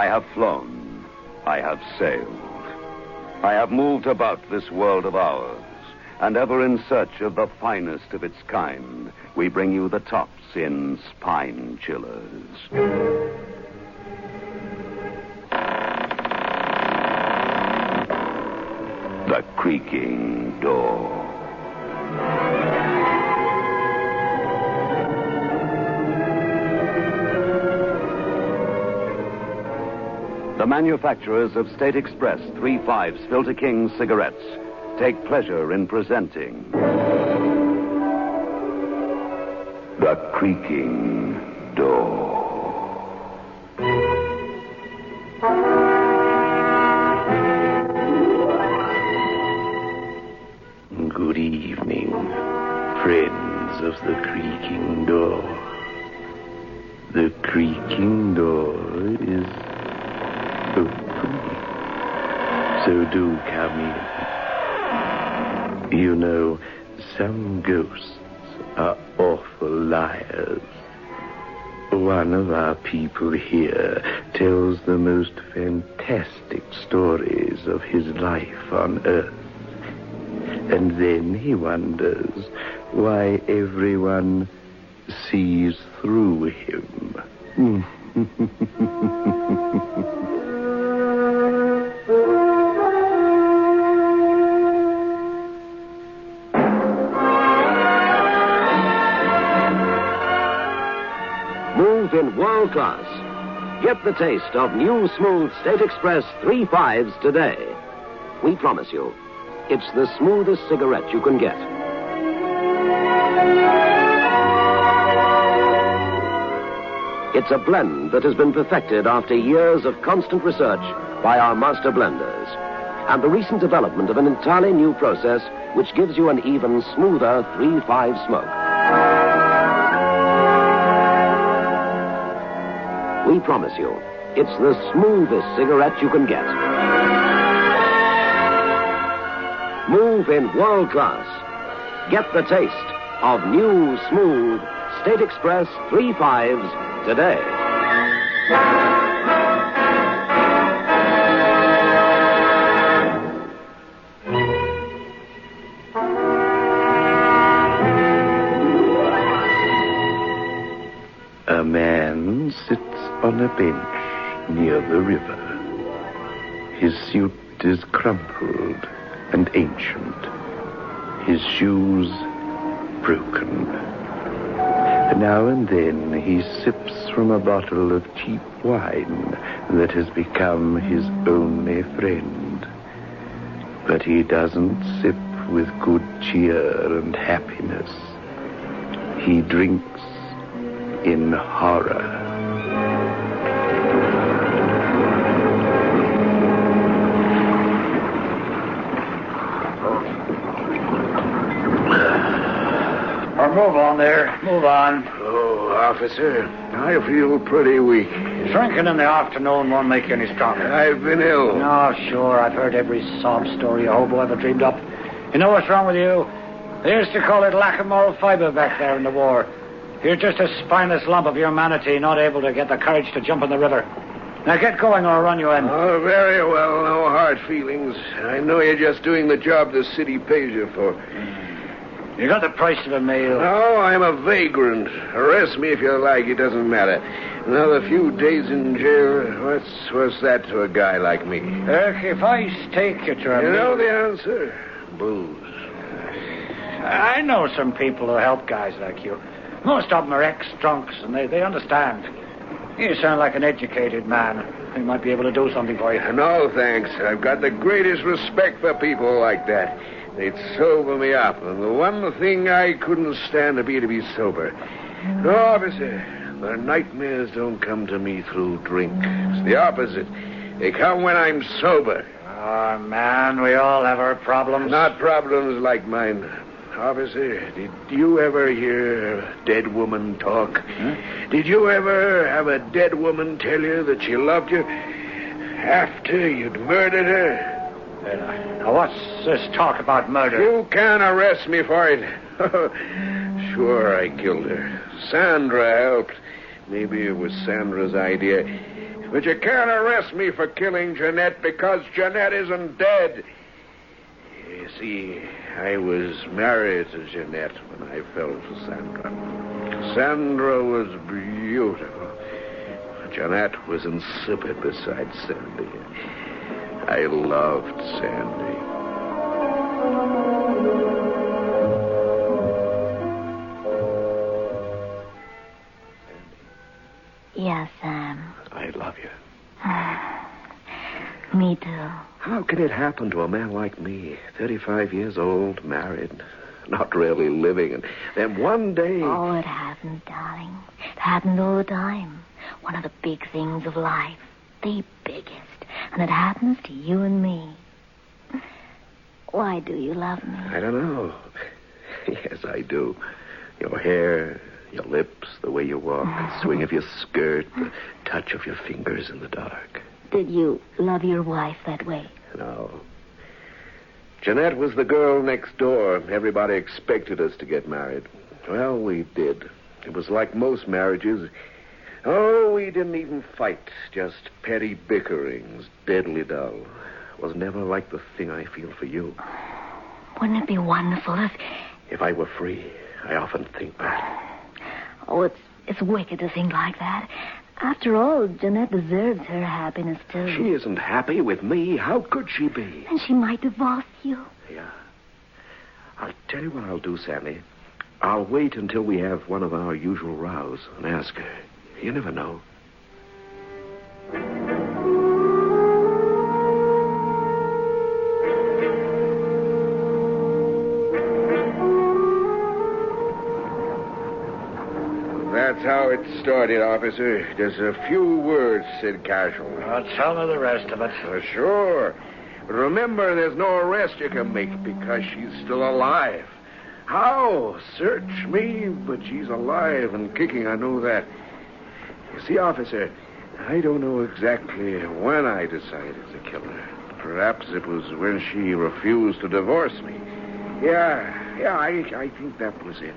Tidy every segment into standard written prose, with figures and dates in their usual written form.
I have flown. I have sailed. I have moved about this world of ours, and ever in search of the finest of its kind, we bring you the tops in spine chillers. The creaking door. The manufacturers of State Express 3/5 Filter King cigarettes take pleasure in presenting The Creaking Door. Good evening, friends of the creaking door. The creaking door is open, so do come in. You know, some ghosts are awful liars. One of our people here tells the most fantastic stories of his life on Earth. And then he wonders why everyone sees through him. Move in world class. Get the taste of new smooth State Express 3/5s today. We promise you, it's the smoothest cigarette you can get. It's a blend that has been perfected after years of constant research by our master blenders, and the recent development of an entirely new process which gives you an even smoother 3/5 smoke. We promise you, it's the smoothest cigarette you can get. Move in world class. Get the taste of new, smooth State Express 3/5s today. A man sits on a bench near the river. His suit is crumpled and ancient, his shoes broken. Now and then he sips from a bottle of cheap wine that has become his only friend. But he doesn't sip with good cheer and happiness. He drinks in horror. Move on there. Move on. Oh, officer, I feel pretty weak. Drinking in the afternoon won't make you any stronger. I've been ill. No, sure. I've heard every sob story a hobo ever dreamed up. You know what's wrong with you? They used to call it lack of moral fiber back there in the war. You're just a spineless lump of humanity, not able to get the courage to jump in the river. Now get going or I'll run you in. Oh, very well. No hard feelings. I know you're just doing the job the city pays you for. You got the price of a meal. No, I'm a vagrant. Arrest me if you like. It doesn't matter. Another few days in jail. What's that to a guy like me? If I stake you to a You know meal... the answer? Booze. I know some people who help guys like you. Most of them are ex-drunks, and they understand. You sound like an educated man. They might be able to do something for you. No, thanks. I've got the greatest respect for people like that. They'd sober me up, and the one thing I couldn't stand to be sober. No, officer, the nightmares don't come to me through drink. It's the opposite. They come when I'm sober. Oh, man, we all have our problems. Not problems like mine. Officer, did you ever hear a dead woman talk? Huh? Did you ever have a dead woman tell you that she loved you after you'd murdered her? Now, what's this talk about murder? You can't arrest me for it. Sure, I killed her. Sandra helped. Maybe it was Sandra's idea. But you can't arrest me for killing Jeanette because Jeanette isn't dead. You see, I was married to Jeanette when I fell for Sandra. Sandra was beautiful. Jeanette was insipid beside Sandy. I loved Sandy. Yes, Sam. I love you. Me too. How can it happen to a man like me, 35 years old, married, not really living, and then one day... Oh, it happens, darling. It happens all the time. One of the big things of life. The biggest. And it happens to you and me. Why do you love me? I don't know. Yes, I do. Your hair, your lips, the way you walk, the swing of your skirt, the touch of your fingers in the dark. Did you love your wife that way? No. Jeanette was the girl next door. Everybody expected us to get married. Well, we did. It was like most marriages. Oh, we didn't even fight. Just petty bickerings, deadly dull. It was never like the thing I feel for you. Wouldn't it be wonderful If I were free, I often think that. Oh, it's wicked to think like that. After all, Jeanette deserves her happiness, too. She isn't happy with me. How could she be? And she might divorce you. Yeah. I'll tell you what I'll do, Sandy. I'll wait until we have one of our usual rows and ask her. You never know. That's how it started, officer. Just a few words said casually. Tell me the rest of it. Sure. But remember, there's no arrest you can make because she's still alive. How? Search me, but she's alive and kicking, I know that. You see, officer, I don't know exactly when I decided to kill her. Perhaps it was when she refused to divorce me. Yeah, I think that was it.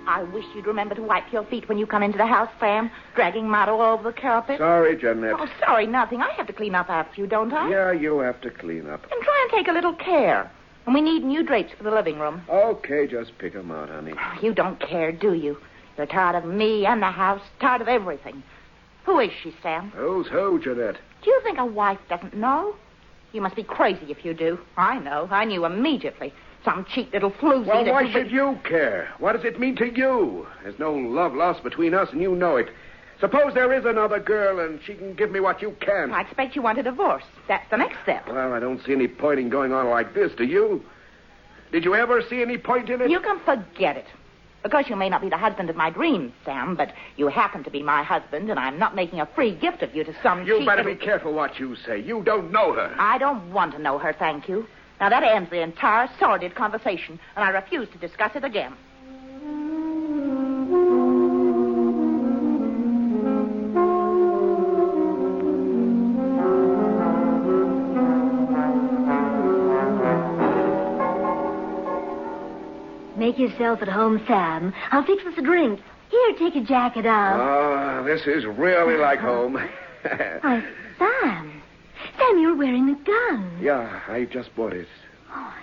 I wish you'd remember to wipe your feet when you come into the house, Sam, dragging mud all over the carpet. Sorry, Jeanette. Oh, sorry, nothing. I have to clean up after you, don't I? Yeah, you have to clean up. And try and take a little care. And we need new drapes for the living room. Okay, just pick 'em out, honey. You don't care, do you? You're tired of me and the house, tired of everything. Who is she, Sam? Who's who, Jeanette? Do you think a wife doesn't know? You must be crazy if you do. I know. I knew immediately. Some cheap little floozy. Well, why should you care? What does it mean to you? There's no love lost between us, and you know it. Suppose there is another girl, and she can give me what you can. I expect you want a divorce. That's the next step. Well, I don't see any point in going on like this, do you? Did you ever see any point in it? You can forget it. Because you may not be the husband of my dreams, Sam, but you happen to be my husband, and I'm not making a free gift of you to some You cheap better little... be careful what you say. You don't know her. I don't want to know her, thank you. Now, that ends the entire sordid conversation, and I refuse to discuss it again. Make yourself at home, Sam. I'll fix us a drink. Here, take your jacket off. Oh, this is really like home. Why, Sam. Sam, you're wearing a gun. Yeah, I just bought it. Oh,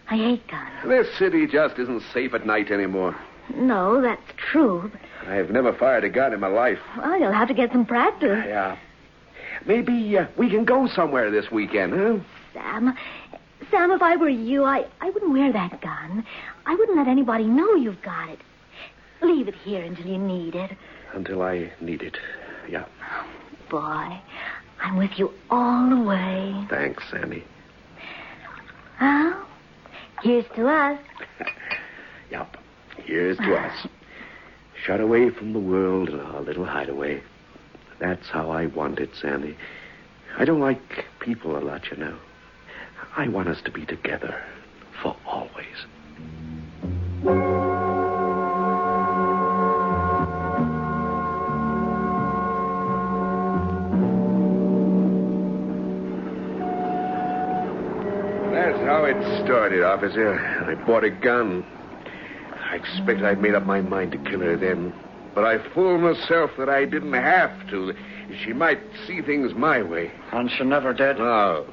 I hate guns. This city just isn't safe at night anymore. No, that's true. But, I've never fired a gun in my life. well, you'll have to get some practice. Yeah. Maybe we can go somewhere this weekend, huh? Sam, if I were you, I wouldn't wear that gun. I wouldn't let anybody know you've got it. Leave it here until you need it. Until I need it. Yeah. Boy, I'm with you all the way. Thanks, Sandy. Well, here's to us. Yup. Here's to us. Shut away from the world in our little hideaway. That's how I want it, Sandy. I don't like people a lot, you know. I want us to be together for always. That's how it started, officer. I bought a gun. I expect I'd made up my mind to kill her then. But I fooled myself that I didn't have to. She might see things my way. And she never did? No,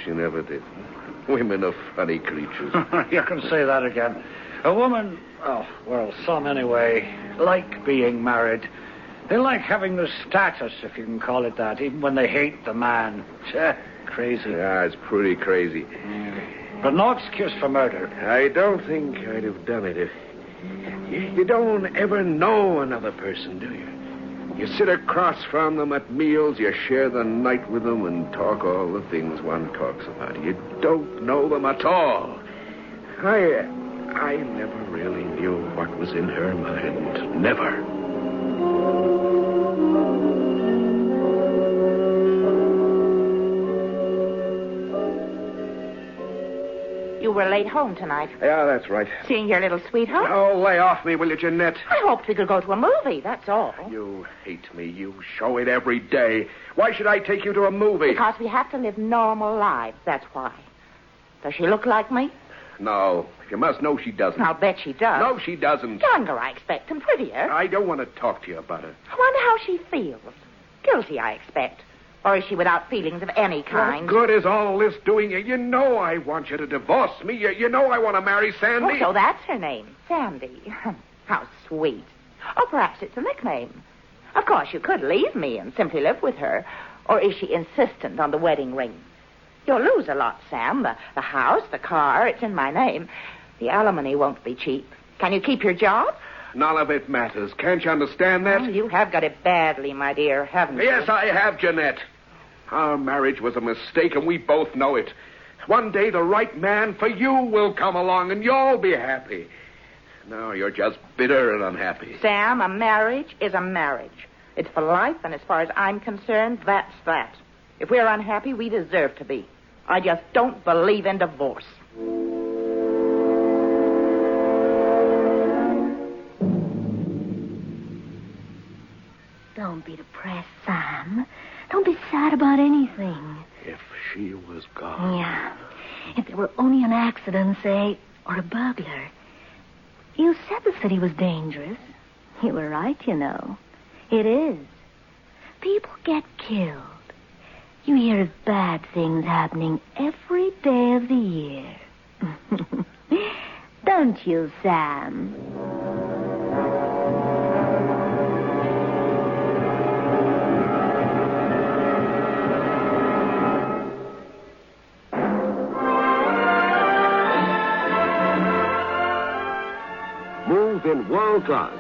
she never did. Women are funny creatures. You can say that again. A woman, some anyway, like being married. They like having the status, if you can call it that, even when they hate the man. Crazy. Yeah, it's pretty crazy. But no excuse for murder. I don't think I'd have done it if... You don't ever know another person, do you? You sit across from them at meals, you share the night with them and talk all the things one talks about. You don't know them at all. I never really knew what was in her mind. Never. You were late home tonight. Yeah, that's right. Seeing your little sweetheart? Oh, lay off me, will you, Jeanette? I hoped we could go to a movie, that's all. You hate me. You show it every day. Why should I take you to a movie? Because we have to live normal lives, that's why. Does she look like me? No. You must know she doesn't. I'll bet she does. No, she doesn't. Younger, I expect, and prettier. I don't want to talk to you about her. I wonder how she feels. Guilty, I expect. Or is she without feelings of any kind? What good is all this doing you? You know I want you to divorce me. You know I want to marry Sandy. Oh, so that's her name, Sandy. How sweet. Or perhaps it's a nickname. Of course, you could leave me and simply live with her. Or is she insistent on the wedding ring? You'll lose a lot, Sam. The house, the car, it's in my name. The alimony won't be cheap. Can you keep your job? None of it matters. Can't you understand that? Oh, you have got it badly, my dear, haven't you? Yes, I have, Jeanette. Our marriage was a mistake, and we both know it. One day the right man for you will come along, and you'll be happy. No, you're just bitter and unhappy. Sam, a marriage is a marriage. It's for life, and as far as I'm concerned, that's that. If we're unhappy, we deserve to be. I just don't believe in divorce. Don't be depressed, Sam. Don't be sad about anything. If she was gone... Yeah. If there were only an accident, say, or a burglar. You said the city was dangerous. You were right, you know. It is. People get killed. You hear of bad things happening every day of the year. Don't you, Sam? Move in world class.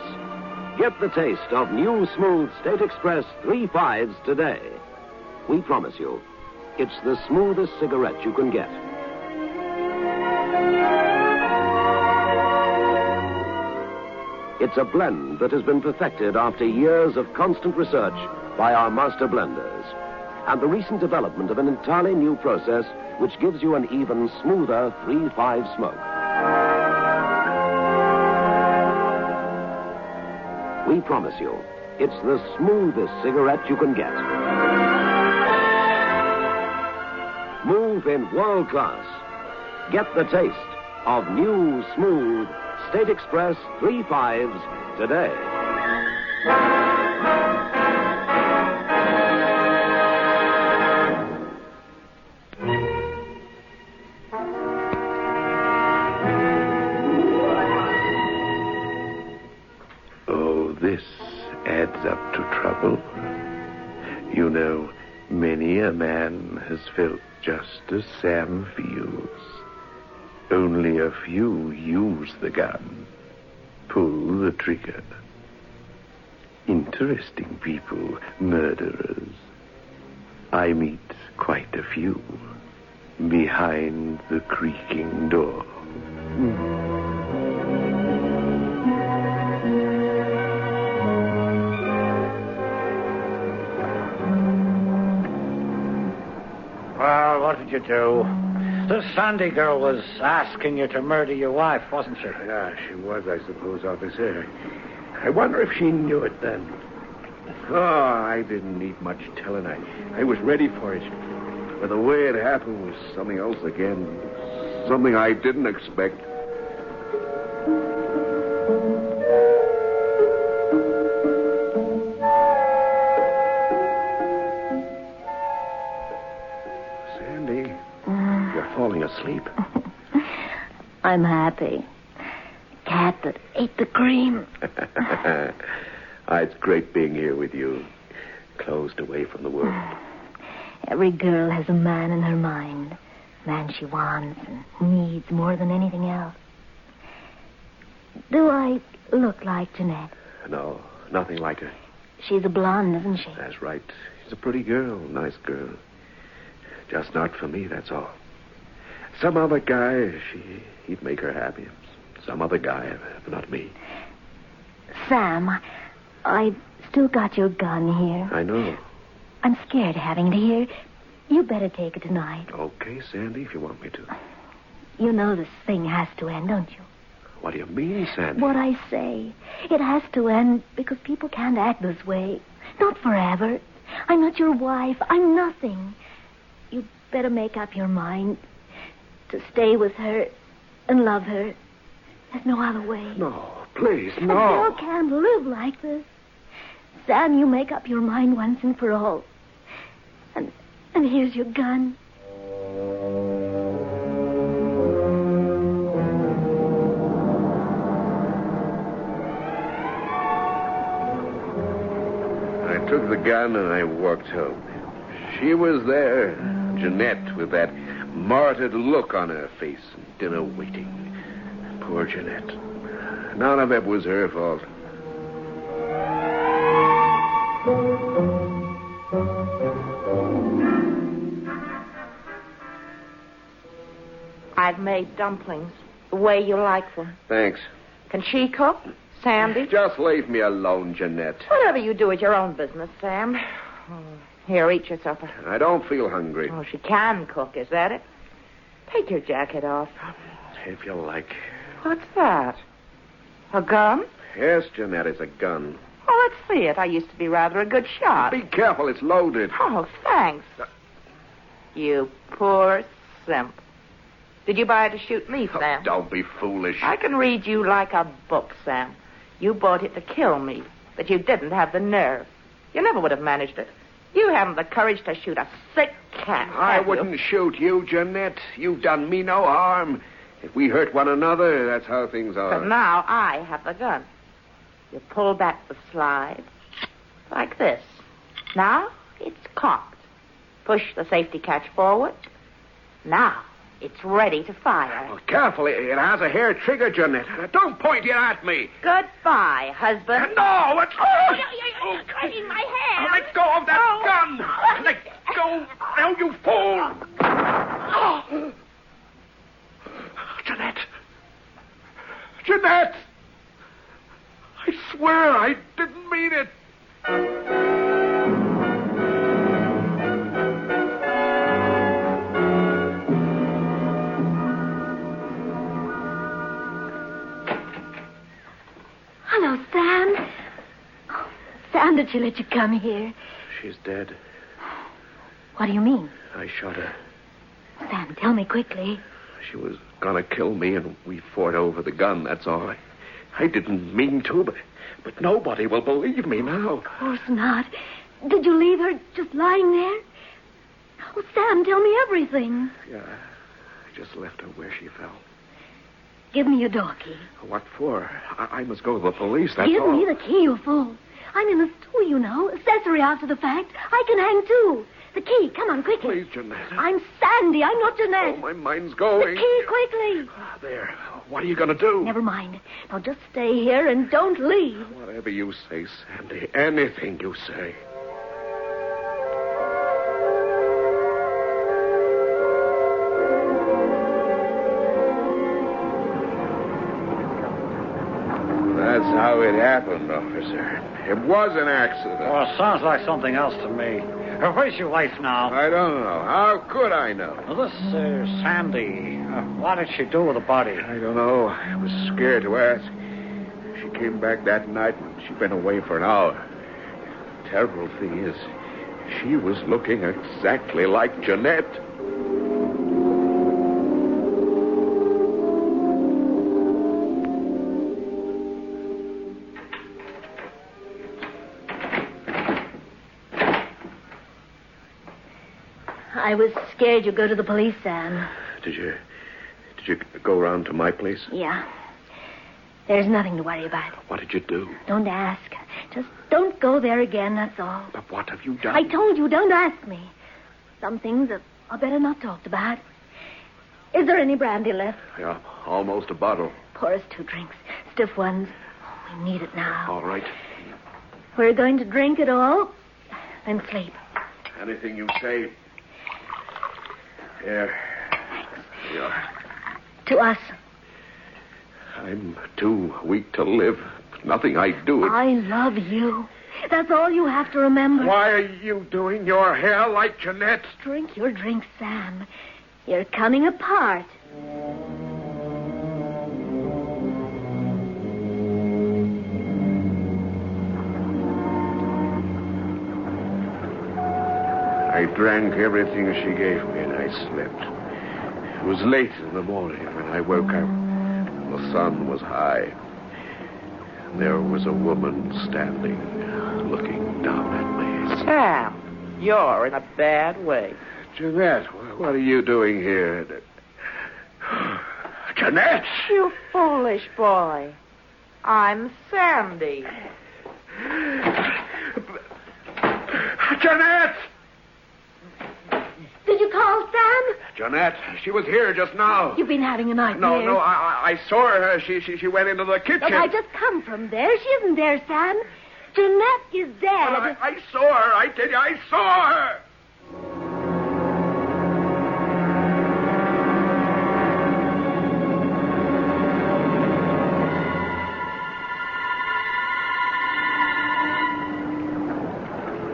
Get the taste of new smooth State Express 3/5s today. We promise you, it's the smoothest cigarette you can get. It's a blend that has been perfected after years of constant research by our master blenders, and the recent development of an entirely new process which gives you an even smoother 3/5 smoke. We promise you, it's the smoothest cigarette you can get. Move in world class. Get the taste of new, smooth State Express 3/5s today. Oh, this adds up to trouble. You know, many a man has felt just as Sam feels. Only a few use the gun, pull the trigger. Interesting people, murderers. I meet quite a few behind the creaking door. Well, what did you do? The Sandy girl was asking you to murder your wife, wasn't she? Yeah, she was, I suppose, officer. I wonder if she knew it then. Oh, I didn't need much telling. I was ready for it. But the way it happened was something else again. something I didn't expect. Sandy, you're falling asleep. I'm happy. Cat that ate the cream. It's great being here with you, closed away from the world. Every girl has a man in her mind. Man she wants and needs more than anything else. Do I look like Jeanette? No, nothing like her. She's a blonde, isn't she? That's right. She's a pretty girl, nice girl. Just not for me, that's all. Some other guy, he'd make her happy. Some other guy, but not me. Sam, I've still got your gun here. I know. I'm scared of having it here. You better take it tonight. Okay, Sandy, if you want me to. You know this thing has to end, don't you? What do you mean, Sandy? What I say. It has to end because people can't act this way. Not forever. I'm not your wife. I'm nothing. You better make up your mind to stay with her and love her. There's no other way. No, please, no. A girl can't live like this. Sam, you make up your mind once and for all. And here's your gun. I took the gun and I walked home. She was there, Jeanette, with that martyred look on her face, dinner waiting. Poor Jeanette. None of it was her fault. I've made dumplings the way you like them. Thanks. Can she cook? Sandy? Just leave me alone, Jeanette. Whatever you do is your own business, Sam. Here, eat your supper. I don't feel hungry. Oh, she can cook, is that it? Take your jacket off. If you like. What's that? A gun? Yes, Jeanette, it's a gun. Oh, let's see it. I used to be rather a good shot. Be careful, it's loaded. Oh, thanks. You poor simp. Did you buy it to shoot me, Sam? Oh, don't be foolish. I can read you like a book, Sam. You bought it to kill me, but you didn't have the nerve. You never would have managed it. You haven't the courage to shoot a sick cat. I wouldn't shoot you, Jeanette. You've done me no harm. If we hurt one another, that's how things are. But now I have the gun. You pull back the slide like this. Now it's cocked. Push the safety catch forward. Now it's ready to fire. Oh, careful, it has a hair trigger, Jeanette. Don't point it at me. Goodbye, husband. No, it's... Oh, in my hand. Let go of that gun. Let go. Now, you fool. Oh. Jeanette. Jeanette. I swear I didn't mean it. Hello, Sam. Oh, Sam, did she let you come here? She's dead. What do you mean? I shot her. Sam, tell me quickly. She was gonna kill me, and we fought over the gun, that's all. I didn't mean to, but nobody will believe me now. Of course not. Did you leave her just lying there? Oh, Sam, tell me everything. Yeah, I just left her where she fell. Give me your door key. What for? I must go to the police, that's Give all. me the key, you fool. I'm in the stew, you know. Accessory after the fact. I can hang, too. The key. Come on, quickly. Please, Jeanette. I'm Sandy. I'm not Jeanette. Oh, my mind's going. The key, quickly. There. What are you going to do? Never mind. Now just stay here and don't leave. Whatever you say, Sandy. Anything you say. That's how it happened, officer. It was an accident. Oh, it sounds like something else to me. Where's your wife now? I don't know. How could I know? Well, this Sandy. What did she do with the body? I don't know. I was scared to ask. She came back that night, and she'd been away for an hour. The terrible thing is, she was looking exactly like Jeanette. I was scared you'd go to the police, Sam. Did you go around to my place? Yeah. There's nothing to worry about. What did you do? Don't ask. Just don't go there again, that's all. But what have you done? I told you, don't ask me. Some things are better not talked about. Is there any brandy left? Yeah, almost a bottle. Pour us 2 drinks. Stiff ones. Oh, we need it now. All right. We're going to drink it all and sleep. Anything you say. Here. Here you are. To us. I'm too weak to live. Nothing I do. I love you. That's all you have to remember. Why are you doing your hair like Jeanette? Drink your drink, Sam. You're coming apart. I drank everything she gave me and I slept. It was late in the morning when I woke up. The sun was high. There was a woman standing, looking down at me. Sam, you're in a bad way. Jeanette, what are you doing here? Jeanette! You foolish boy. I'm Sandy. Jeanette! Did you call, Sam? Jeanette, she was here just now. You've been having a nightmare. No, I saw her. She went into the kitchen. Look, I just come from there. She isn't there, Sam. Jeanette is dead. But I saw her. I tell you, I saw her.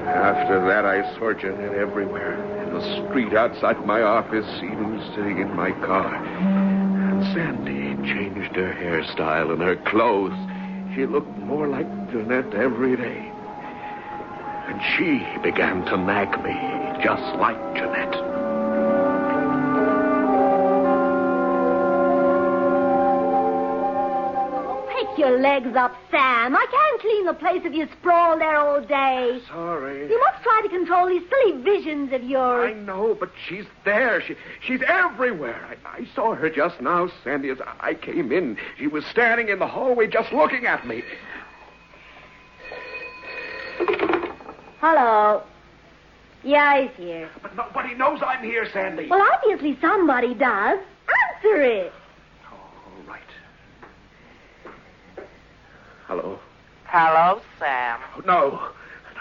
After that, I saw Jeanette everywhere. In the street outside my office, even sitting in my car. And Sandy changed her hairstyle and her clothes. She looked more like Jeanette every day. And she began to nag me, just like Jeanette. Pick your legs up, Sam. I can't clean the place if you sprawl there all day. Sorry. You must try to control these silly visions of yours. I know, but she's there. She's everywhere. I saw her just now, Sandy, as I came in. She was standing in the hallway just looking at me. Hello. Yeah, he's here. But nobody knows I'm here, Sandy. Well, obviously somebody does. Answer it. All right. Hello? Hello, Sam. Oh, no,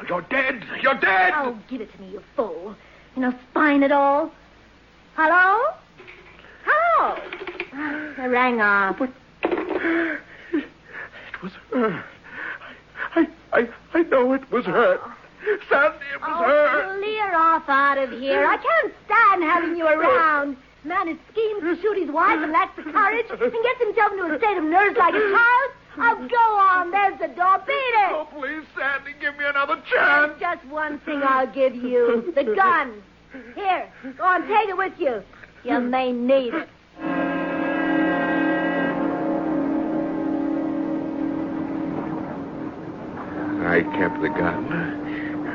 you're dead. You're dead. Oh, give it to me, you fool. You know, spine it all. Hello? Hello? I rang off. But it was her. I know it was her. Sandy, it was her. Clear off out of here. I can't stand having you around. Man who schemes to shoot his wife and lacks the courage and gets himself into a state of nerves like a child. Oh, go on. There's the door. Beat it. Oh, please, Sandy, give me another chance. There's just one thing I'll give you. The gun. Here, go on, take it with you. You may need it. I kept the gun.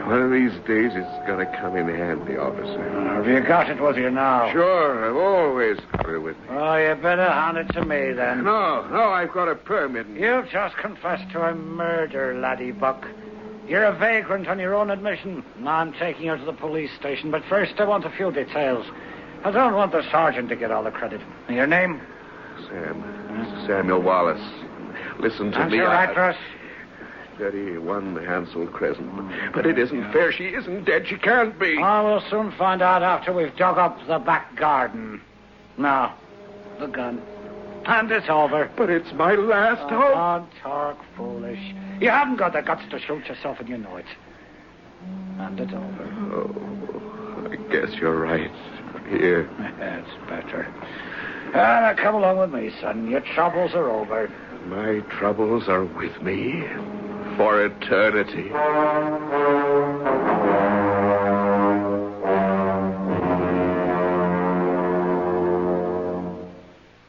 One of these days it's going to come in handy, officer. Have you got it with you now? Sure, I've always got it with me. Oh, you better hand it to me, then. No, I've got a permit. You've just confessed to a murder, laddie buck. You're a vagrant on your own admission. Now I'm taking you to the police station, but first I want a few details. I don't want the sergeant to get all the credit. Your name? Samuel Wallace. Listen to And me. your address? 31 Hansel Crescent. But it isn't fair. She isn't dead. She can't be. Oh, we'll soon find out after we've dug up the back garden. Now, the gun. And it's over. But it's my last hope. Don't talk foolish. You haven't got the guts to shoot yourself, and you know it. And it's over. Oh, I guess you're right. Here. That's better. Now, come along with me, son. Your troubles are over. My troubles are with me for eternity.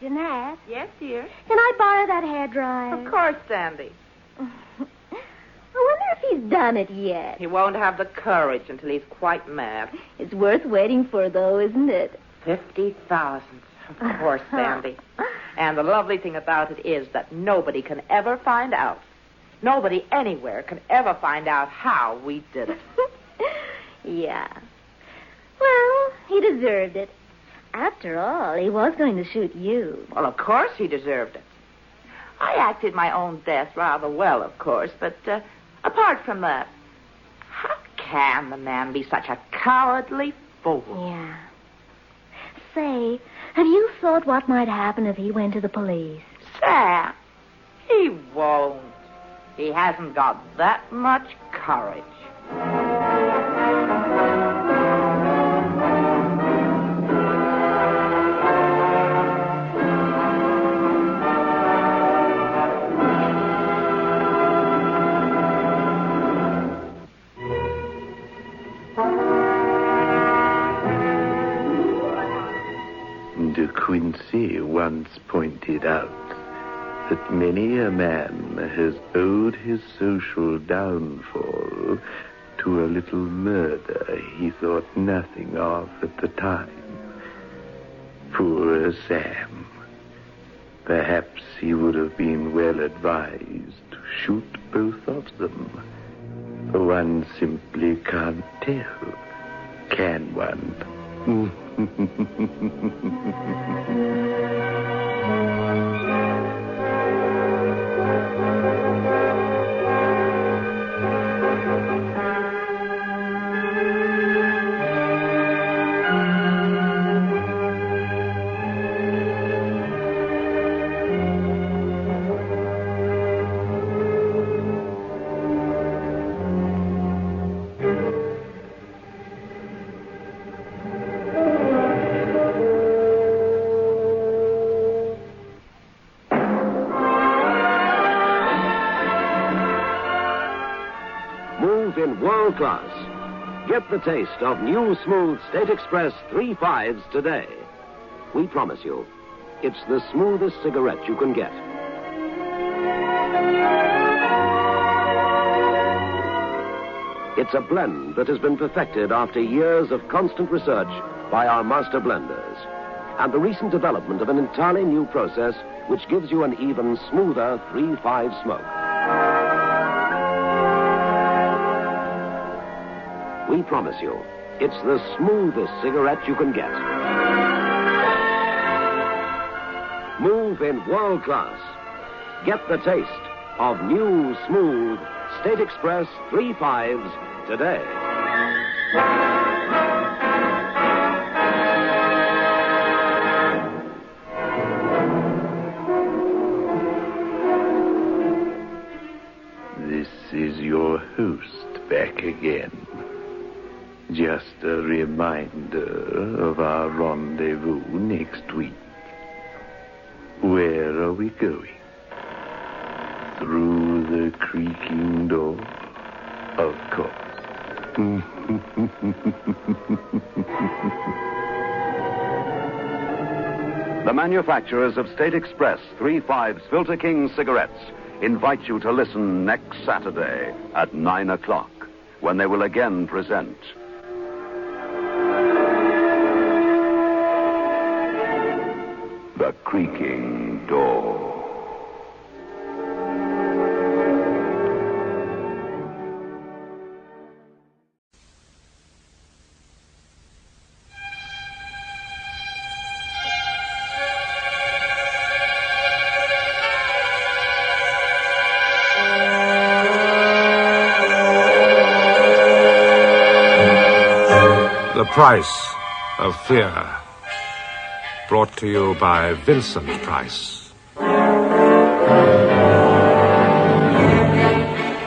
Jeanette? Yes, dear? Can I borrow that hairdryer? Of course, Sandy. I wonder if he's he's done it yet. He won't have the courage until he's quite mad. It's worth waiting for, though, isn't it? 50,000. Of course, Sandy. And the lovely thing about it is that nobody can ever find out. Nobody anywhere can ever find out how we did it. Yeah. Well, he deserved it. After all, he was going to shoot you. Well, of course he deserved it. I acted my own death rather well, of course, but apart from that, how can the man be such a cowardly fool? Yeah. Say, have you thought what might happen if he went to the police? Sam, he won't. He hasn't got that much courage. De Quincey once pointed out that many a man has owed his social downfall to a little murder he thought nothing of at the time. Poor Sam. Perhaps he would have been well advised to shoot both of them. One simply can't tell, can one? In world class. Get the taste of new smooth State Express 3/5s today. We promise you, it's the smoothest cigarette you can get. It's a blend that has been perfected after years of constant research by our master blenders, and the recent development of an entirely new process which gives you an even smoother 3/5 smoke. We promise you, it's the smoothest cigarette you can get. Move in world class. Get the taste of new, smooth State Express 3/5s today. This is your host back again. Just a reminder of our rendezvous next week. Where are we going? Through the creaking door? Of course. The manufacturers of State Express 3/5s Filter King cigarettes invite you to listen next Saturday at 9 o'clock when they will again present The Creaking Door. The Price of Fear. Brought to you by Vincent Price.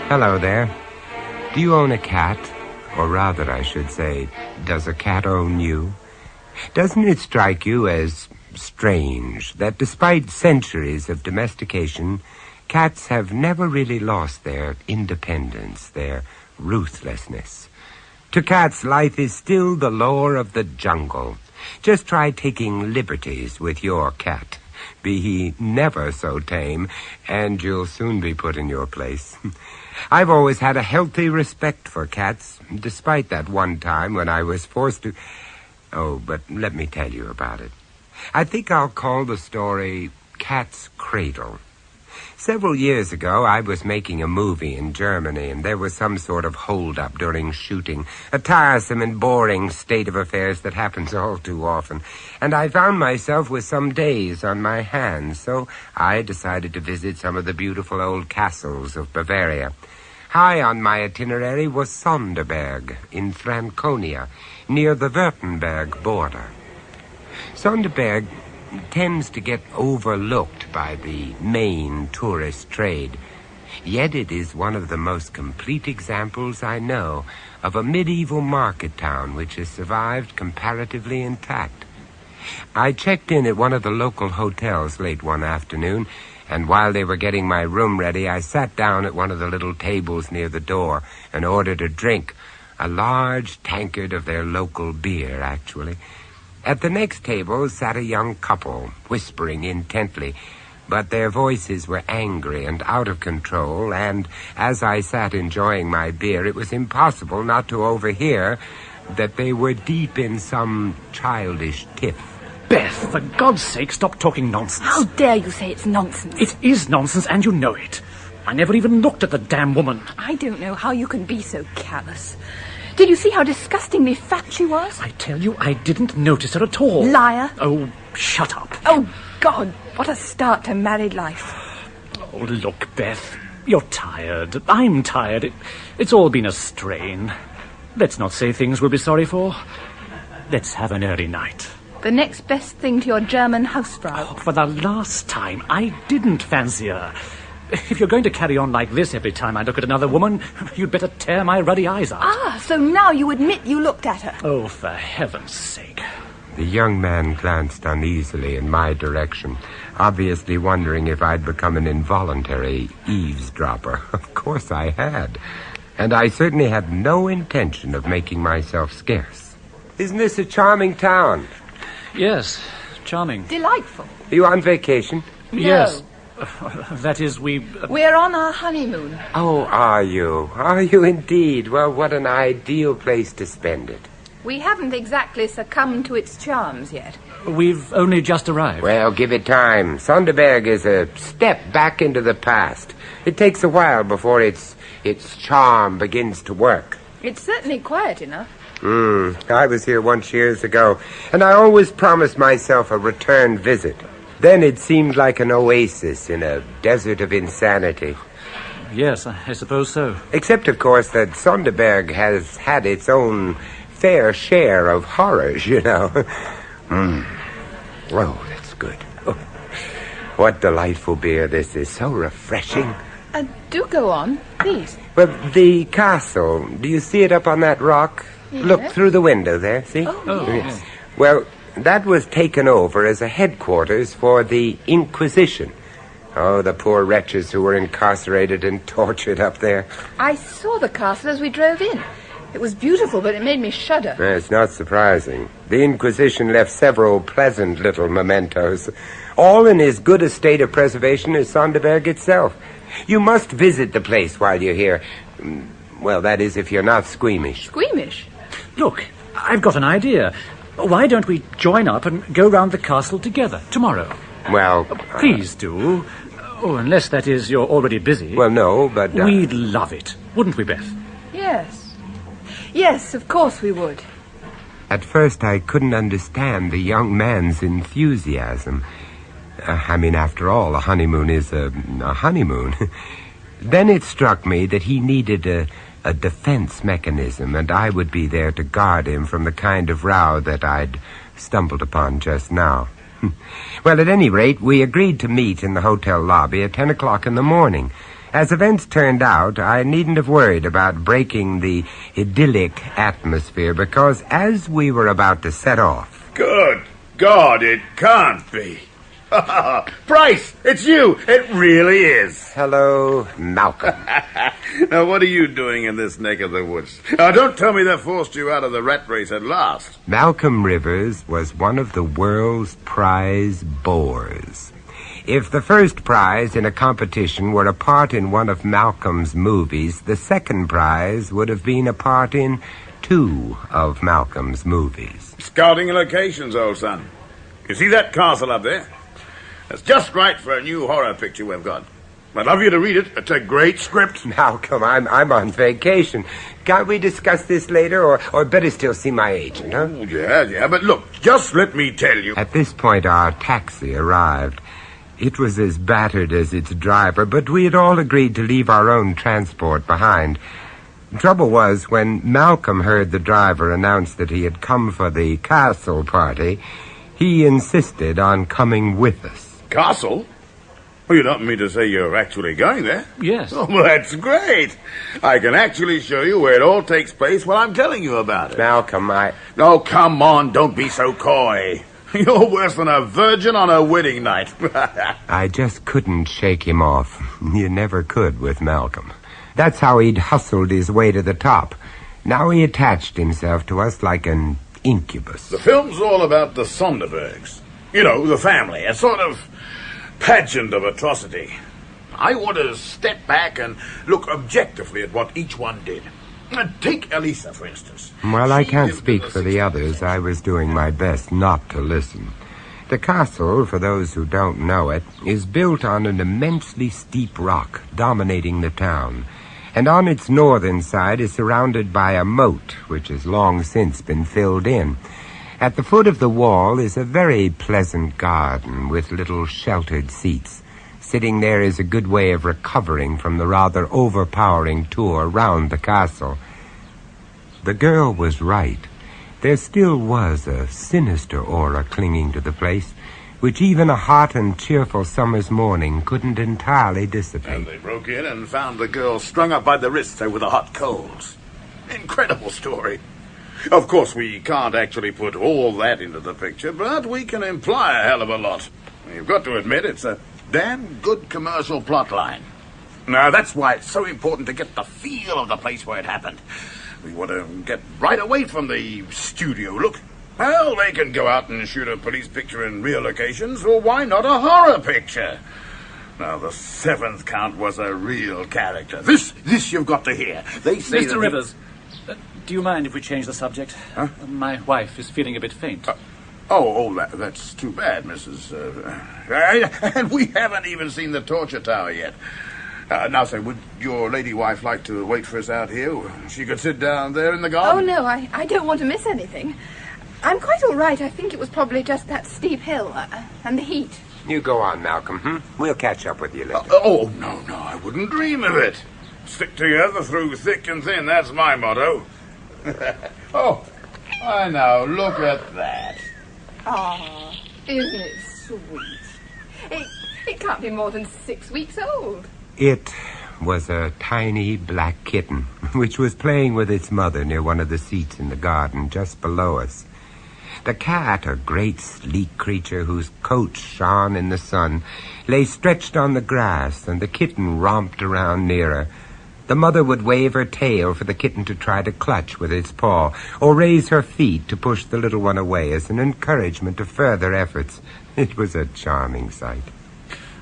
Hello there. Do you own a cat? Or rather, I should say, does a cat own you? Doesn't it strike you as strange that despite centuries of domestication, cats have never really lost their independence, their ruthlessness? To cats, life is still the lore of the jungle. Just try taking liberties with your cat, be he never so tame, and you'll soon be put in your place. I've always had a healthy respect for cats, despite that one time when I was forced to... Oh, but let me tell you about it. I think I'll call the story Cat's Cradle. Several years ago, I was making a movie in Germany, and there was some sort of hold-up during shooting, a tiresome and boring state of affairs that happens all too often. And I found myself with some days on my hands, so I decided to visit some of the beautiful old castles of Bavaria. High on my itinerary was Sonderberg in Franconia, near the Württemberg border. Sonderberg tends to get overlooked by the main tourist trade. Yet it is one of the most complete examples I know of a medieval market town which has survived comparatively intact. I checked in at one of the local hotels late one afternoon, and while they were getting my room ready, I sat down at one of the little tables near the door and ordered a drink, a large tankard of their local beer, actually. At the next table sat a young couple, whispering intently, but their voices were angry and out of control, and as I sat enjoying my beer, it was impossible not to overhear that they were deep in some childish tiff. Beth, for God's sake, stop talking nonsense. How dare you say it's nonsense? It is nonsense, and you know it. I never even looked at the damn woman. I don't know how you can be so callous. Did you see how disgustingly fat she was? I tell you, I didn't notice her at all. Liar. Oh, shut up. Oh, God, what a start to married life. Oh, look, Beth, you're tired. I'm tired. It's all been a strain. Let's not say things we'll be sorry for. Let's have an early night. The next best thing to your German Hausfrau. Oh, for the last time, I didn't fancy her. If you're going to carry on like this every time I look at another woman, you'd better tear my ruddy eyes out. Ah, so now you admit you looked at her. Oh, for heaven's sake. The young man glanced uneasily in my direction, obviously wondering if I'd become an involuntary eavesdropper. Of course I had. And I certainly had no intention of making myself scarce. Isn't this a charming town? Yes, charming. Delightful. Are you on vacation? No. Yes. That is, We're on our honeymoon. Oh, are you? Are you indeed? Well, what an ideal place to spend it. We haven't exactly succumbed to its charms yet. We've only just arrived. Well, give it time. Sonderberg is a step back into the past. It takes a while before its charm begins to work. It's certainly quiet enough. I was here once years ago, and I always promised myself a return visit. Then it seemed like an oasis in a desert of insanity. Yes, I suppose so. Except, of course, that Sonderberg has had its own fair share of horrors, you know. Oh, that's good. Oh, what delightful beer this is. So refreshing. Do go on, please. Well, the castle, do you see it up on that rock? Yes. Look through the window there, see? Oh, yes. Well, that was taken over as a headquarters for the Inquisition. Oh, the poor wretches who were incarcerated and tortured up there. I saw the castle as we drove in. It was beautiful, but it made me shudder. It's not surprising. The Inquisition left several pleasant little mementos, all in as good a state of preservation as Sonderberg itself. You must visit the place while you're here. Well, that is, if you're not squeamish. Squeamish? Look, I've got an idea. Why don't we join up and go round the castle together tomorrow? Well... Please do. Oh, unless, that is, you're already busy. Well, no, but... We'd love it, wouldn't we, Beth? Yes. Yes, of course we would. At first, I couldn't understand the young man's enthusiasm. After all, a honeymoon is a honeymoon. Then it struck me that he needed a defense mechanism, and I would be there to guard him from the kind of row that I'd stumbled upon just now. Well, at any rate, we agreed to meet in the hotel lobby at 10 o'clock in the morning. As events turned out, I needn't have worried about breaking the idyllic atmosphere, because as we were about to set off... Good God, it can't be. Bryce, it's you. It really is. Hello, Malcolm. Now, what are you doing in this neck of the woods? Don't tell me they forced you out of the rat race at last. Malcolm Rivers was one of the world's prize boars. If the first prize in a competition were a part in one of Malcolm's movies, the second prize would have been a part in 2 of Malcolm's movies. Scouting locations, old son. You see that castle up there? That's just right for a new horror picture we've got. I'd love you to read it. It's a great script. Malcolm, I'm on vacation. Can't we discuss this later, or better still see my agent, huh? Oh, yeah, but look, just let me tell you. At this point, our taxi arrived. It was as battered as its driver, but we had all agreed to leave our own transport behind. The trouble was, when Malcolm heard the driver announce that he had come for the castle party, he insisted on coming with us. Castle? Well, you don't mean to say you're actually going there? Yes. Oh, well, that's great. I can actually show you where it all takes place while I'm telling you about it. Malcolm, Oh, come on, don't be so coy. You're worse than a virgin on a wedding night. I just couldn't shake him off. You never could with Malcolm. That's how he'd hustled his way to the top. Now he attached himself to us like an incubus. The film's all about the Sonderbergs. You know, the family, a sort of pageant of atrocity. I want to step back and look objectively at what each one did. Take Elisa, for instance. While I can't speak for the others, I was doing my best not to listen. The castle, for those who don't know it, is built on an immensely steep rock dominating the town, and on its northern side is surrounded by a moat, which has long since been filled in. At the foot of the wall is a very pleasant garden with little sheltered seats. Sitting there is a good way of recovering from the rather overpowering tour round the castle. The girl was right. There still was a sinister aura clinging to the place, which even a hot and cheerful summer's morning couldn't entirely dissipate. And they broke in and found the girl strung up by the wrists over the hot coals. Incredible story. Of course, we can't actually put all that into the picture, but we can imply a hell of a lot. You've got to admit it's a damn good commercial plot line. Now, that's why it's so important to get the feel of the place where it happened. We want to get right away from the studio look. Well, they can go out and shoot a police picture in real locations, or why not a horror picture? Now, the 7th Count was a real character. This you've got to hear. They say Mr. Rivers, do you mind if we change the subject? Huh? My wife is feeling a bit faint. That's too bad, Mrs. And we haven't even seen the torture tower yet. Now, say, would your lady wife like to wait for us out here? She could sit down there in the garden. Oh, no, I don't want to miss anything. I'm quite all right. I think it was probably just that steep hill and the heat. You go on, Malcolm. We'll catch up with you later. No, I wouldn't dream of it. Stick together through thick and thin, that's my motto. I know, look at that. Oh, isn't it sweet? It can't be more than 6 weeks old. It was a tiny black kitten, which was playing with its mother near one of the seats in the garden just below us. The cat, a great sleek creature whose coat shone in the sun, lay stretched on the grass, and the kitten romped around near her. The mother would wave her tail for the kitten to try to clutch with its paw, or raise her feet to push the little one away as an encouragement to further efforts. It was a charming sight.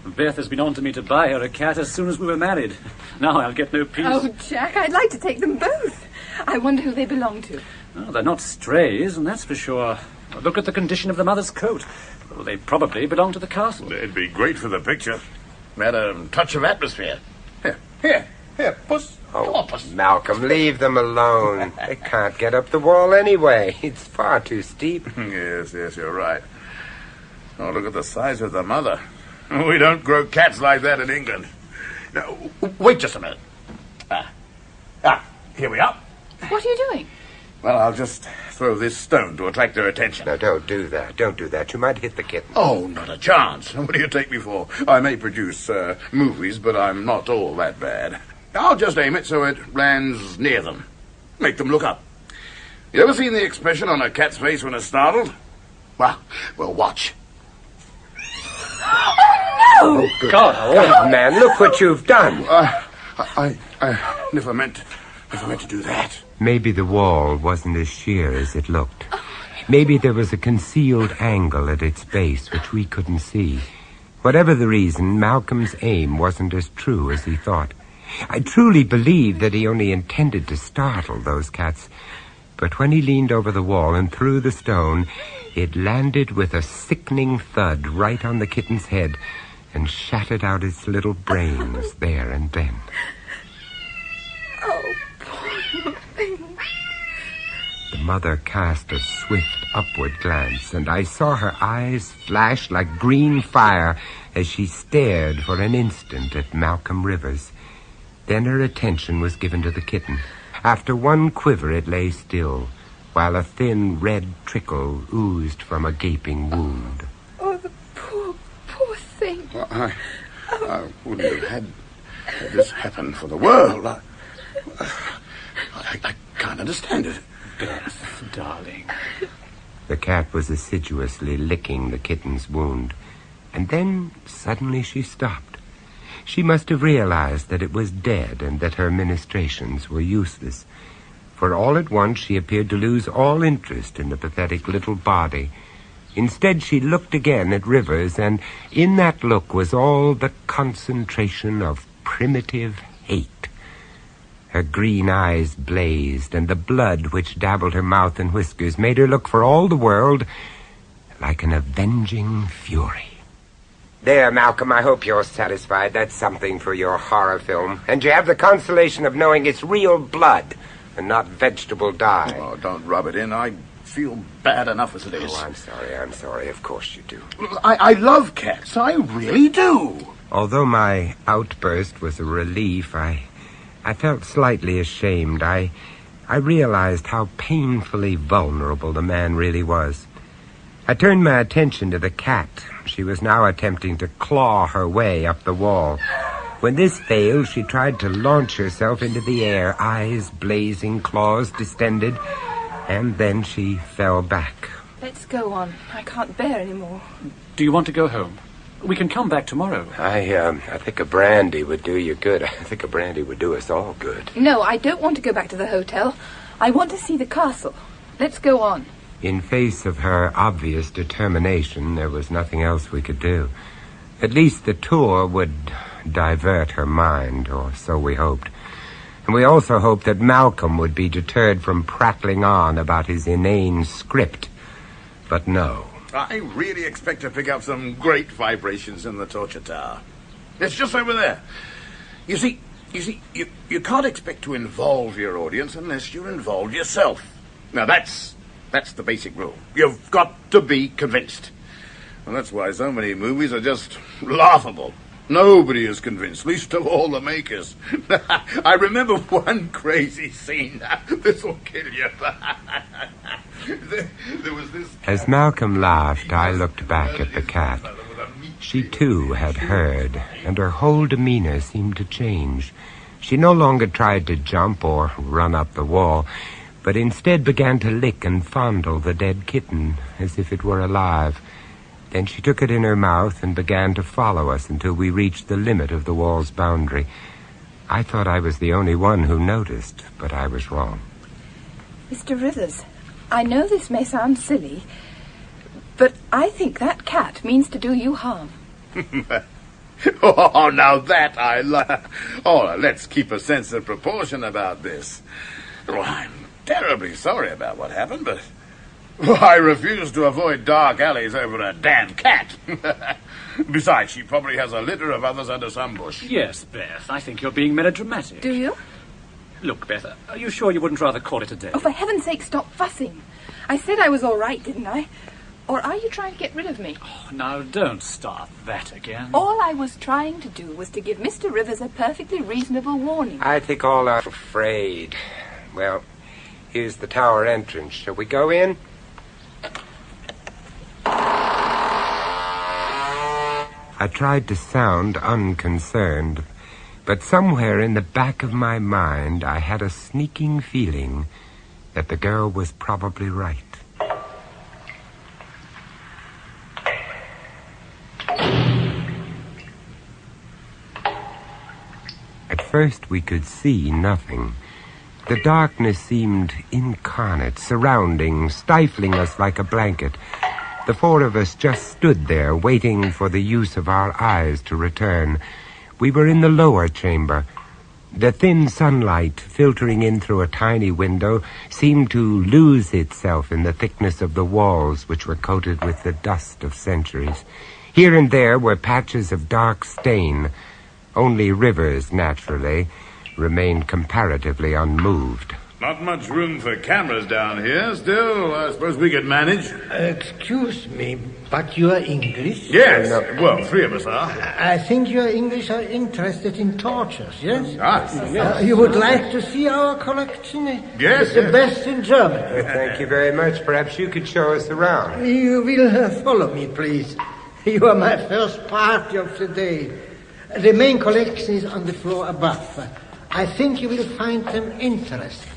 Beth has been on to me to buy her a cat as soon as we were married. Now I'll get no peace. Oh, Jack, I'd like to take them both. I wonder who they belong to. Oh, they're not strays, and that's for sure. Look at the condition of the mother's coat. Well, they probably belong to the castle. They'd be great for the picture. Add a touch of atmosphere. Here, Puss. Come on, Puss. Malcolm, leave them alone. They can't get up the wall anyway. It's far too steep. Yes, you're right. Oh, look at the size of the mother. We don't grow cats like that in England. Now, wait just a minute. Here we are. What are you doing? Well, I'll just throw this stone to attract their attention. No, don't do that. Don't do that. You might hit the kitten. Oh, not a chance. What do you take me for? I may produce movies, but I'm not all that bad. I'll just aim it so it lands near them. Make them look up. You ever seen the expression on a cat's face when it's startled? Well, watch. Oh, no! God, man, look what you've done. I never meant to do that. Maybe the wall wasn't as sheer as it looked. Maybe there was a concealed angle at its base which we couldn't see. Whatever the reason, Malcolm's aim wasn't as true as he thought. I truly believe that he only intended to startle those cats. But when he leaned over the wall and threw the stone, it landed with a sickening thud right on the kitten's head and shattered out its little brains there and then. Oh, poor thing. The mother cast a swift upward glance, and I saw her eyes flash like green fire as she stared for an instant at Malcolm Rivers. Then her attention was given to the kitten. After one quiver, it lay still, while a thin red trickle oozed from a gaping wound. Oh, the poor, poor thing. Well, I wouldn't have had this happen for the world. I can't understand it. Beth, darling. The cat was assiduously licking the kitten's wound, and then suddenly she stopped. She must have realized that it was dead and that her ministrations were useless, for all at once she appeared to lose all interest in the pathetic little body. Instead, she looked again at Rivers, and in that look was all the concentration of primitive hate. Her green eyes blazed, and the blood which dabbled her mouth and whiskers made her look for all the world like an avenging fury. There, Malcolm, I hope you're satisfied. That's something for your horror film. And you have the consolation of knowing it's real blood and not vegetable dye. Oh, don't rub it in. I feel bad enough as it is. Oh, I'm sorry. Of course you do. I love cats. I really do. Although my outburst was a relief, I felt slightly ashamed. I realized how painfully vulnerable the man really was. I turned my attention to the cat. She was now attempting to claw her way up the wall. When this failed, she tried to launch herself into the air, eyes blazing, claws distended, and then she fell back. Let's go on. I can't bear any more. Do you want to go home? We can come back tomorrow. I think a brandy would do you good. I think a brandy would do us all good. No, I don't want to go back to the hotel. I want to see the castle. Let's go on. In face of her obvious determination, there was nothing else we could do. At least the tour would divert her mind, or so we hoped. And we also hoped that Malcolm would be deterred from prattling on about his inane script. But no. I really expect to pick up some great vibrations in the torture tower. It's just over there. You see, you can't expect to involve your audience unless you're involved yourself. Now, that's the basic rule. You've got to be convinced. And that's why so many movies are just laughable. Nobody is convinced, least of all the makers. I remember one crazy scene. This will kill you. There was this... As Malcolm laughed, I looked back at the cat. She, too, had heard, and her whole demeanor seemed to change. She no longer tried to jump or run up the wall, but instead began to lick and fondle the dead kitten as if it were alive. Then she took it in her mouth and began to follow us until we reached the limit of the wall's boundary. I thought I was the only one who noticed, but I was wrong. Mr. Rivers, I know this may sound silly, but I think that cat means to do you harm. Oh, now that I love. Oh, let's keep a sense of proportion about this. Well, I'm terribly sorry about what happened, but I refuse to avoid dark alleys over a damn cat. Besides, she probably has a litter of others under some bush. Yes, Beth, I think you're being melodramatic. Do you? Look, Beth, are you sure you wouldn't rather call it a day? Oh, for heaven's sake, stop fussing. I said I was all right, didn't I? Or are you trying to get rid of me? Oh, now, don't start that again. All I was trying to do was to give Mr. Rivers a perfectly reasonable warning. I think all are afraid. Well, here's the tower entrance. Shall we go in? I tried to sound unconcerned, but somewhere in the back of my mind I had a sneaking feeling that the girl was probably right. At first we could see nothing. The darkness seemed incarnate, surrounding, stifling us like a blanket. The four of us just stood there, waiting for the use of our eyes to return. We were in the lower chamber. The thin sunlight, filtering in through a tiny window, seemed to lose itself in the thickness of the walls, which were coated with the dust of centuries. Here and there were patches of dark stain. Only Rivers, naturally, remained comparatively unmoved. Not much room for cameras down here. Still, I suppose we could manage. Excuse me, but you are English? Yes. Well, three of us are. I think you English are interested in tortures, yes? Yes. You would like to see our collection? Yes. It's the best in Germany. Thank you very much. Perhaps you could show us around. You will follow me, please. You are my first party of the day. The main collection is on the floor above. I think you will find them interesting.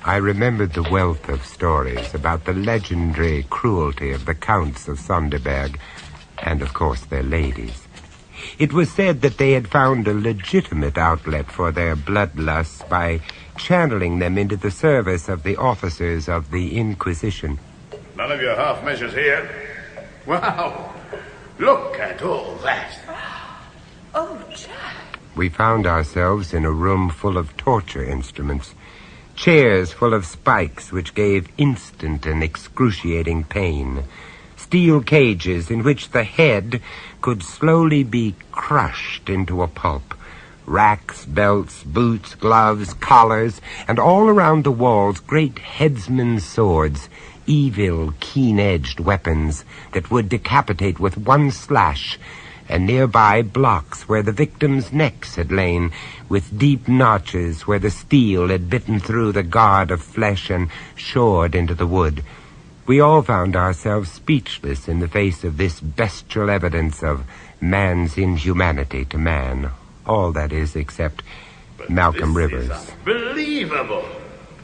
I remembered the wealth of stories about the legendary cruelty of the Counts of Sonderberg, and of course their ladies. It was said that they had found a legitimate outlet for their bloodlusts by channeling them into the service of the officers of the Inquisition. None of your half measures here. Wow! Look at all that. Oh, Jack. We found ourselves in a room full of torture instruments. Chairs full of spikes which gave instant and excruciating pain. Steel cages in which the head could slowly be crushed into a pulp. Racks, belts, boots, gloves, collars, and all around the walls great headsmen's swords, evil, keen-edged weapons that would decapitate with one slash, and nearby blocks where the victims' necks had lain, with deep notches where the steel had bitten through the guard of flesh and shored into the wood. We all found ourselves speechless in the face of this bestial evidence of man's inhumanity to man. All, that is, except Malcolm Rivers. This is unbelievable.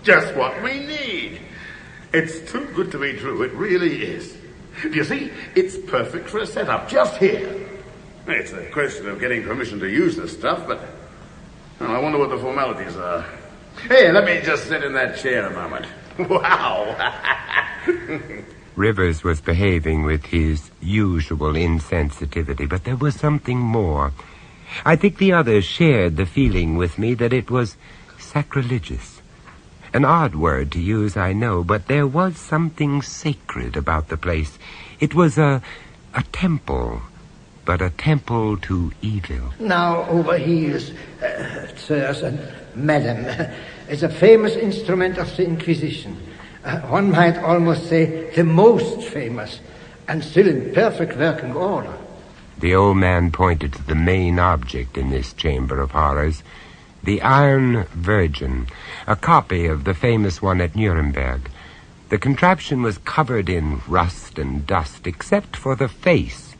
Just what we need. It's too good to be true. It really is. Do you see? It's perfect for a setup just here. It's a question of getting permission to use this stuff, but well, I wonder what the formalities are. Hey, let me just sit in that chair a moment. Wow! Rivers was behaving with his usual insensitivity, but there was something more. I think the others shared the feeling with me that it was sacrilegious. An odd word to use, I know, but there was something sacred about the place. It was a temple, but a temple to evil. Now, over here, sirs and madam, is a famous instrument of the Inquisition. One might almost say the most famous, and still in perfect working order. The old man pointed to the main object in this chamber of horrors, the Iron Virgin, a copy of the famous one at Nuremberg. The contraption was covered in rust and dust, except for the face,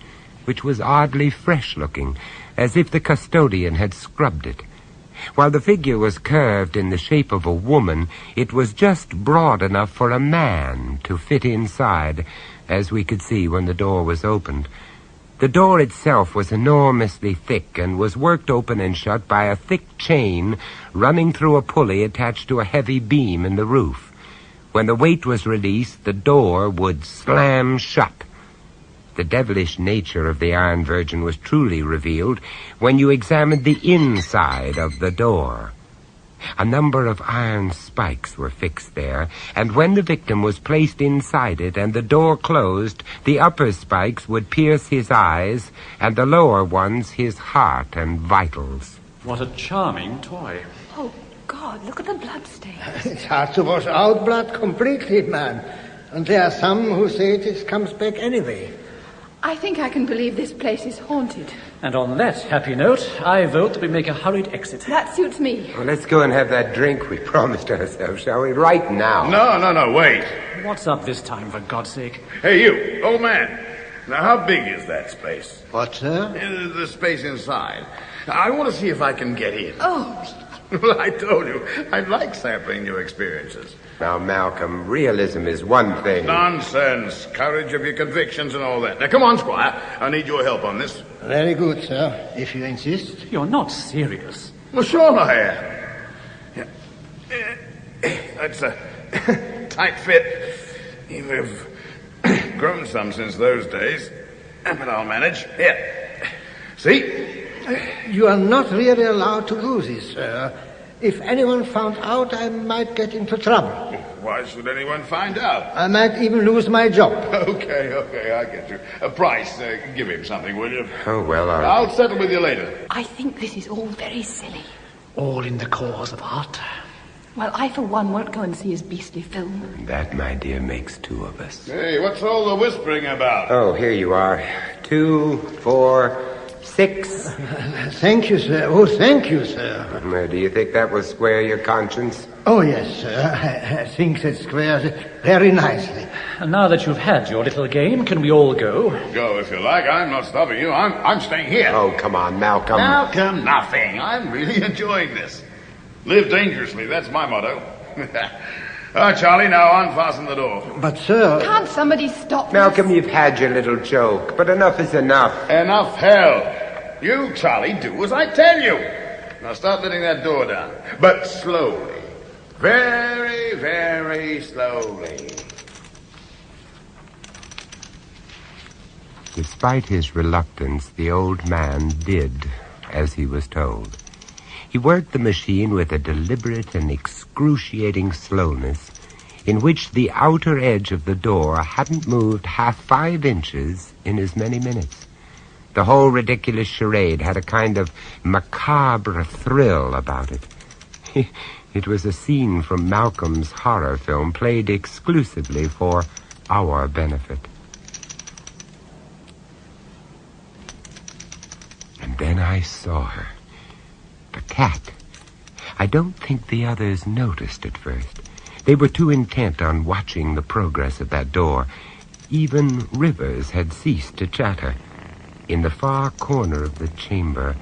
which was oddly fresh-looking, as if the custodian had scrubbed it. While the figure was curved in the shape of a woman, it was just broad enough for a man to fit inside, as we could see when the door was opened. The door itself was enormously thick and was worked open and shut by a thick chain running through a pulley attached to a heavy beam in the roof. When the weight was released, the door would slam shut. The devilish nature of the Iron Virgin was truly revealed when you examined the inside of the door. A number of iron spikes were fixed there, and when the victim was placed inside it and the door closed, the upper spikes would pierce his eyes, and the lower ones his heart and vitals. What a charming toy. Oh, God, look at the bloodstains. It's hard to wash out blood completely, man. And there are some who say it comes back anyway. I think I can believe this place is haunted. And on that happy note, I vote that we make a hurried exit. That suits me. Well, let's go and have that drink we promised ourselves, shall we? Right now. No, wait. What's up this time, for God's sake? Hey, you, old man. Now, how big is that space? What, sir? The space inside. I want to see if I can get in. Oh. Well, I told you, I like sampling new experiences. Now, Malcolm, realism is one thing. Nonsense. Courage of your convictions and all that. Now, come on, Squire. I need your help on this. Very good, sir, if you insist. You're not serious. Well, sure I am. Yeah. That's a tight fit. We've grown some since those days. But I'll manage. Here. See? You are not really allowed to use this, sir. If anyone found out, I might get into trouble. Why should anyone find out? I might even lose my job. Okay, I get you. Price, give him something, will you? Oh, well, I'll settle with you later. I think this is all very silly. All in the cause of art. Well, I, for one, won't go and see his beastly film. That, my dear, makes two of us. Hey, what's all the whispering about? Oh, here you are. 2, 4, 6. Thank you, sir. Oh, thank you, sir. Do you think that will square your conscience? Oh, yes, sir. I think that squares it very nicely. And now that you've had your little game, can we all go? Go if you like. I'm not stopping you. I'm staying here. Oh, come on, Malcolm. Malcolm, nothing. I'm really enjoying this. Live dangerously, that's my motto. Charlie, now unfasten the door. But, sir... Can't somebody stop Malcolm, you've had your little joke, but enough is enough. Enough hell. You, Charlie, do as I tell you. Now start letting that door down. But slowly. Very, very slowly. Despite his reluctance, the old man did as he was told. He worked the machine with a deliberate and excruciating slowness in which the outer edge of the door hadn't moved half 5 inches in as many minutes. The whole ridiculous charade had a kind of macabre thrill about it. It was a scene from Malcolm's horror film played exclusively for our benefit. And then I saw her. The cat. I don't think the others noticed at first. They were too intent on watching the progress of that door. Even Rivers had ceased to chatter. In the far corner of the chamber,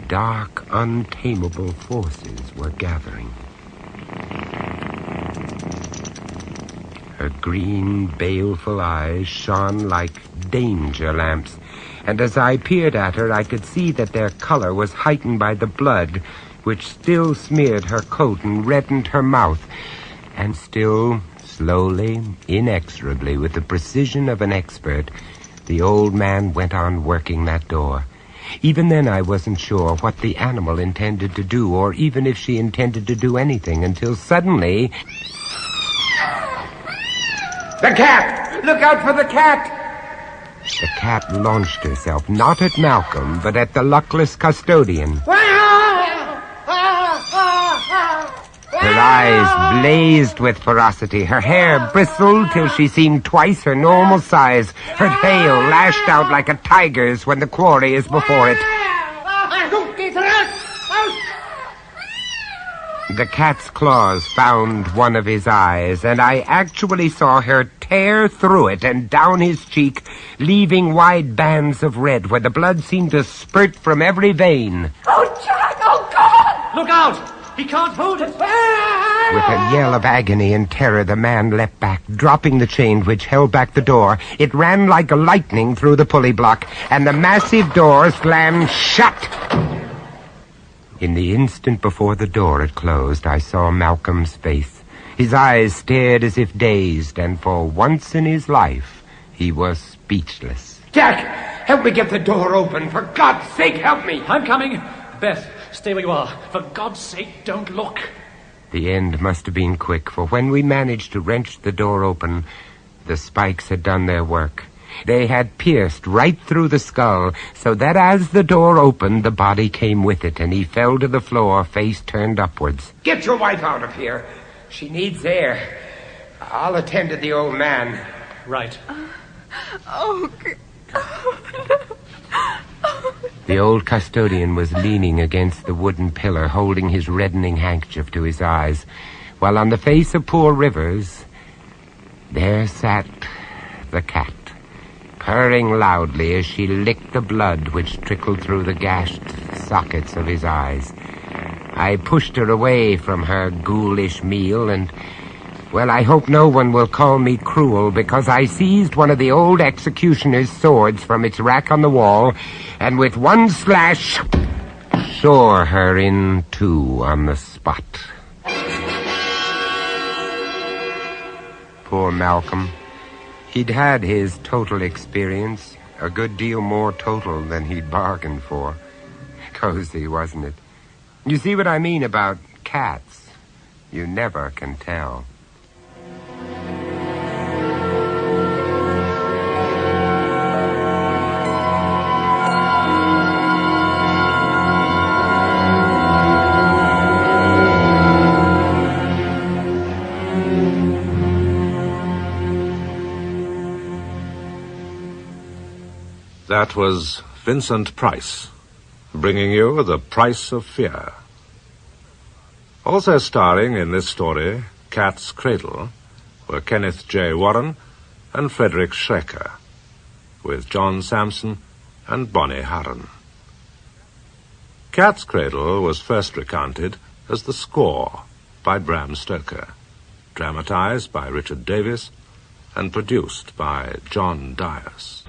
dark, untamable forces were gathering. Her green, baleful eyes shone like danger lamps, and as I peered at her, I could see that their color was heightened by the blood, which still smeared her coat and reddened her mouth. And still, slowly, inexorably, with the precision of an expert, the old man went on working that door. Even then I wasn't sure what the animal intended to do, or even if she intended to do anything, until suddenly... The cat! Look out for the cat! The cat launched herself, not at Malcolm, but at the luckless custodian. Her eyes blazed with ferocity. Her hair bristled till she seemed twice her normal size. Her tail lashed out like a tiger's when the quarry is before it. The cat's claws found one of his eyes, and I actually saw her tear through it and down his cheek, leaving wide bands of red where the blood seemed to spurt from every vein. Oh, Jack! Oh, God! Look out! He can't hold it! With a yell of agony and terror, the man leapt back, dropping the chain which held back the door. It ran like lightning through the pulley block, and the massive door slammed shut. In the instant before the door had closed, I saw Malcolm's face. His eyes stared as if dazed, and for once in his life, he was speechless. Jack, help me get the door open. For God's sake, help me. I'm coming. Beth, stay where you are. For God's sake, don't look. The end must have been quick, for when we managed to wrench the door open, the spikes had done their work. They had pierced right through the skull, so that as the door opened, the body came with it, and he fell to the floor, face turned upwards. Get your wife out of here. She needs air. I'll attend to the old man. Right. The old custodian was leaning against the wooden pillar, holding his reddening handkerchief to his eyes, while on the face of poor Rivers, there sat the cat, purring loudly as she licked the blood which trickled through the gashed sockets of his eyes. I pushed her away from her ghoulish meal, and, well, I hope no one will call me cruel, because I seized one of the old executioner's swords from its rack on the wall, and with one slash, saw her in two on the spot. poor Malcolm. He'd had his total experience, a good deal more total than he'd bargained for. Cozy, wasn't it? You see what I mean about cats? You never can tell. That was Vincent Price, bringing you The Price of Fear. Also starring in this story, Cat's Cradle, were Kenneth J. Warren and Frederick Schrecker, with John Sampson and Bonnie Harron. Cat's Cradle was first recounted as The Score by Bram Stoker, dramatized by Richard Davis, and produced by John Dias.